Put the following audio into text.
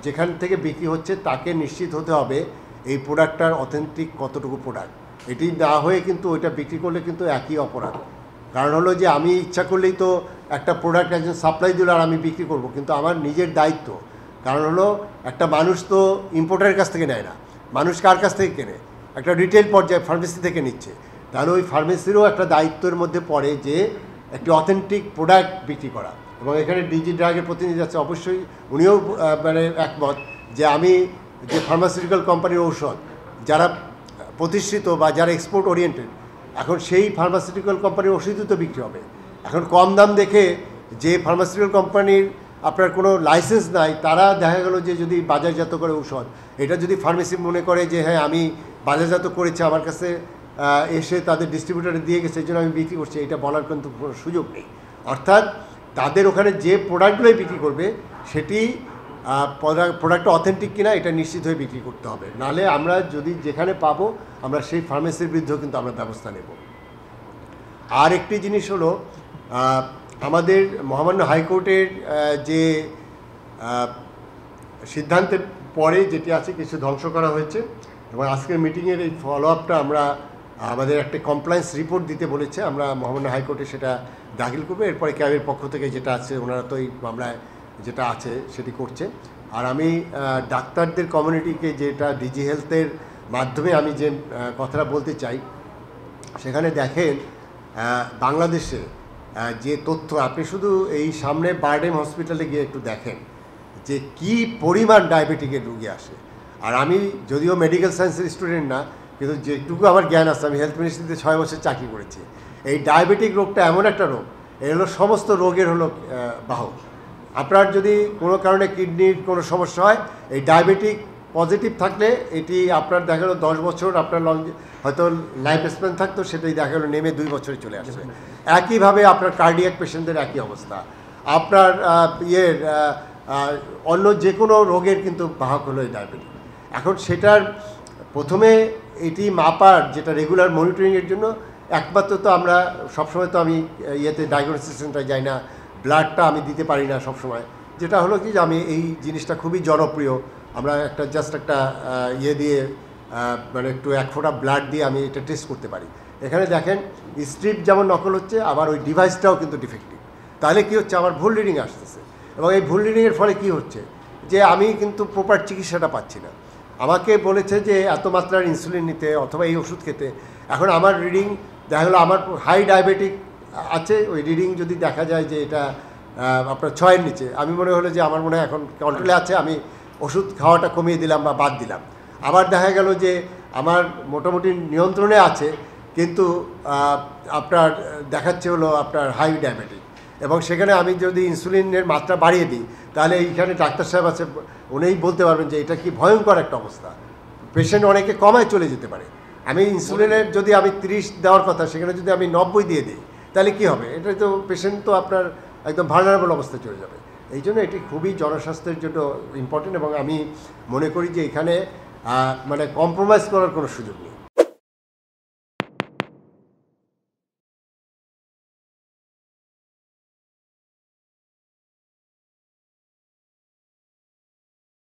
যেখান থেকে বিক্রি হচ্ছে তাকে নিশ্চিত হতে হবে এই প্রোডাক্টটার অথেন্টিক কতটুকু প্রোডাক্ট। এটি না হয়ে কিন্তু ওইটা বিক্রি করলে কিন্তু একই অপরাধ। কারণ হলো যে আমি ইচ্ছা করলেই তো একটা প্রোডাক্ট একজন সাপ্লাই দিল আর আমি বিক্রি করব, কিন্তু আমার নিজের দায়িত্ব। কারণ হলো একটা মানুষ তো ইম্পোর্টারের কাছ থেকে নেয় না, মানুষ কার কাছ থেকে কেনে? একটা রিটেল পর্যায়ে ফার্মেসি থেকে নিচ্ছে। তাহলে ওই ফার্মেসিরও একটা দায়িত্বের মধ্যে পড়ে যে একটি অথেন্টিক প্রোডাক্ট বিক্রি করা। এবং এখানে ডিজি ড্রাগের প্রতিনিধি আছে, অবশ্যই উনিও মানে একমত যে আমি যে ফার্মাসিউটিক্যাল কোম্পানির ঔষধ যারা প্রতিষ্ঠিত বা যারা এক্সপোর্ট ওরিয়েন্টেড, এখন সেই ফার্মাসিউটিক্যাল কোম্পানির ওষুধই তো বিক্রি হবে। এখন কম দাম দেখে যে ফার্মাসিউটিক্যাল কোম্পানির আপনার কোনো লাইসেন্স নাই, তারা দেখা গেল যে যদি বাজারজাত করে ঔষধ, এটা যদি ফার্মেসি মনে করে যে হ্যাঁ আমি বাজারজাত করেছি, আমার কাছে এসে তাদের ডিস্ট্রিবিউটারে দিয়ে গেছে, এই জন্য আমি বিক্রি করছি, এটা বলার কিন্তু কোনো সুযোগ নেই। অর্থাৎ তাদের ওখানে যে প্রোডাক্টগুলোই বিক্রি করবে সেটি প্রোডাক্টটা অথেন্টিক কিনা এটা নিশ্চিত হয়ে বিক্রি করতে হবে। নাহলে আমরা যদি যেখানে পাবো আমরা সেই ফার্মেসির বিরুদ্ধেও কিন্তু আমরা ব্যবস্থা নেব। আর একটি জিনিস হলো আমাদের মহামান্য হাইকোর্টের যে সিদ্ধান্তের পরে যেটি আছে কিছু ধ্বংস করা হয়েছে, এবং আজকের মিটিংয়ের এই ফলো আপটা আমরা আমাদের একটা কমপ্লায়েন্স রিপোর্ট দিতে বলেছে, আমরা মহামান্য হাইকোর্টে সেটা দাখিল করবো। এরপরে ক্যাবের পক্ষ থেকে যেটা আছে ওনারা তো এই মামলায় যেটা আছে সেটি করছে। আর আমি ডাক্তারদের কমিউনিটিকে যেটা ডিজি হেলথের মাধ্যমে আমি যে কথাটা বলতে চাই, সেখানে দেখেন বাংলাদেশে যে তথ্য, আপনি শুধু এই সামনে বারডেম হসপিটালে গিয়ে একটু দেখেন যে কি পরিমাণ ডায়াবেটিকের রোগী আসে। আর আমি যদিও মেডিকেল সায়েন্সের স্টুডেন্ট না, কিন্তু যেটুকু আমার জ্ঞান আছে, আমি হেলথ মিনিস্ট্রিতে 6 বছর চাকরি করেছি। এই ডায়াবেটিক রোগটা এমন একটা রোগ, এ হলো সমস্ত রোগের হলো বাহক। আপনার যদি কোনো কারণে কিডনির কোনো সমস্যা হয়, এই ডায়াবেটিক পজিটিভ থাকলে এটি আপনার দেখা গেলো 10 বছর আপনার হয়তো লাইফ স্প্যান থাকতো, সেটাই দেখা গেলো নেমে 2 বছরে চলে আসছে। একইভাবে আপনার কার্ডিয়াক পেশেন্টদের একই অবস্থা, আপনার অন্য যে কোনো রোগের কিন্তু বাহক হলো এই ডায়াবেটিক। এখন সেটার প্রথমে এটি মাপার যেটা রেগুলার মনিটরিংয়ের জন্য একমাত্র তো আমরা সবসময় তো আমি ডায়াগনোসিস সেন্টারে যাই না, ব্লাডটা আমি দিতে পারি না সবসময়। যেটা হলো কি যে আমি এই জিনিসটা খুবই জনপ্রিয়, আমরা একটা জাস্ট একটা দিয়ে মানে একটু 1 ফোঁটা ব্লাড দিয়ে আমি এটা টেস্ট করতে পারি। এখানে দেখেন স্ট্রিপ যেমন নকল হচ্ছে, আবার ওই ডিভাইসটাও কিন্তু ডিফেক্টিভ। তাহলে কি হচ্ছে, আমার ভুল রিডিং আসতেছে, এবং এই ভুল রিডিংয়ের ফলে কি হচ্ছে যে আমি কিন্তু প্রপার চিকিৎসাটা পাচ্ছি না। আমাকে বলেছে যে এত মাত্রার ইনসুলিন নিতে অথবা এই ওষুধ খেতে, এখন আমার রিডিং দেখা গেলো আমার হাই ডায়াবেটিক আছে, ওই রিডিং যদি দেখা যায় যে এটা আপনার 6-এর নিচে, আমি মনে হলো যে আমার মনে হয় এখন কন্ট্রোলে আছে, আমি ওষুধ খাওয়াটা কমিয়ে দিলাম বা বাদ দিলাম। আবার দেখা গেল যে আমার মোটামুটি নিয়ন্ত্রণে আছে, কিন্তু আপনার দেখাচ্ছে হলো আপনার হাই ডায়াবেটিক, এবং সেখানে আমি যদি ইনসুলিনের মাত্রা বাড়িয়ে দিই, তাহলে এইখানে ডাক্তার সাহেব আছে, উনিই বলতে পারবেন যে এটা কি ভয়ঙ্কর একটা অবস্থা, পেশেন্ট অনেকে কমায় চলে যেতে পারে। আমি ইনসুলিনের যদি আমি 30 দেওয়ার কথা, সেখানে যদি আমি 90 দিয়ে দিই, তাহলে কি হবে? এটা তো পেশেন্ট তো আপনার একদম ভালনারেবল অবস্থায় চলে যাবে। এই জন্য এটি খুবই জনস্বাস্থ্যের জন্য ইম্পর্টেন্ট, এবং আমি মনে করি যে এখানে মানে কম্প্রোমাইজ করার কোনো সুযোগ নেই।